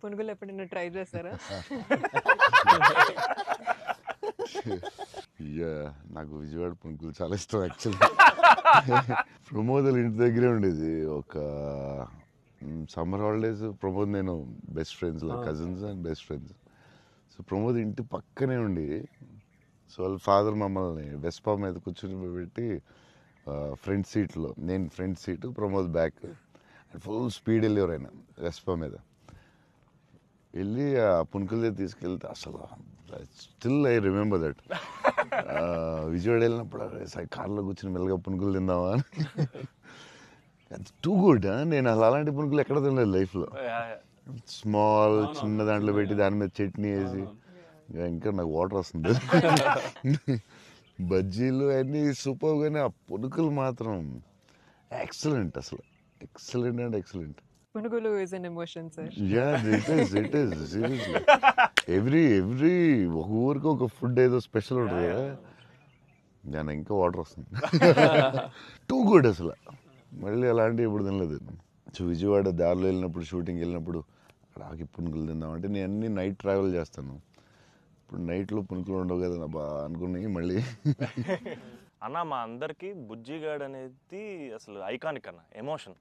పునుగులు ఎప్పుడైనా ట్రై చేశారా? నాకు విజయవాడ పునుకులు చాలా ఇష్టం యాక్చువల్లీ. ప్రమోద్ ఇంటి దగ్గరే ఉండేది. ఒక సమ్మర్ హాలిడేస్ ప్రమోద్ నేను best friends, cousins and best friends. So Pramod ఇంటి పక్కనే ఉండి, సో వాళ్ళ ఫాదర్ మమ్మల్ని వెస్పా మీద కూర్చొని పెట్టి ఫ్రంట్ సీట్లో, నేను front seat, Pramod back, full speed వెళ్ళేవారు ఆయన వెస్పా మీద. వెళ్ళి ఆ పునుకుల దగ్గర తీసుకెళ్తే అసలు still I remember that. Vijayawada వెళ్ళినప్పుడు కార్లో కూర్చొని మెల్లగా పునుకులు తిందామా అని. Too good. నేను అసలు అలాంటి పునుకులు ఎక్కడ తినలేదు లైఫ్లో. స్మాల్ చిన్న దాంట్లో పెట్టి దాని మీద చట్నీ వేసి, ఇంకా నాకు వాటర్ వస్తుంది. బజ్జీలు అన్నీ సూపర్, కానీ ఆ పునుకులు మాత్రం ఎక్సలెంట్, అసలు ఎక్సలెంట్ అండ్ ఎక్సలెంట్. పునుగులు is an emotion sir. It is seriously. Every ఒక ఊరికి ఒక ఫుడ్ ఏదో స్పెషల్ ఉంటుంది కదా, నేను ఇంకా వాటర్ వస్తుంది. టూ గుడ్ అసలు. మళ్ళీ అలాంటివి ఇప్పుడు తినలేదు. సో విజయవాడ దారిలో వెళ్ళినప్పుడు, షూటింగ్ వెళ్ళినప్పుడు అక్కడ ఆకి పునుకులు తిందామంటే, నేను అన్ని నైట్ ట్రావెల్ చేస్తాను. ఇప్పుడు నైట్లో పునుకులు ఉండవు కదా బా అనుకుని మళ్ళీ. అన్న మా అందరికి బుజ్జిగాడ్ అనేది అసలు ఐకానిక్ అన్న, ఎమోషన్.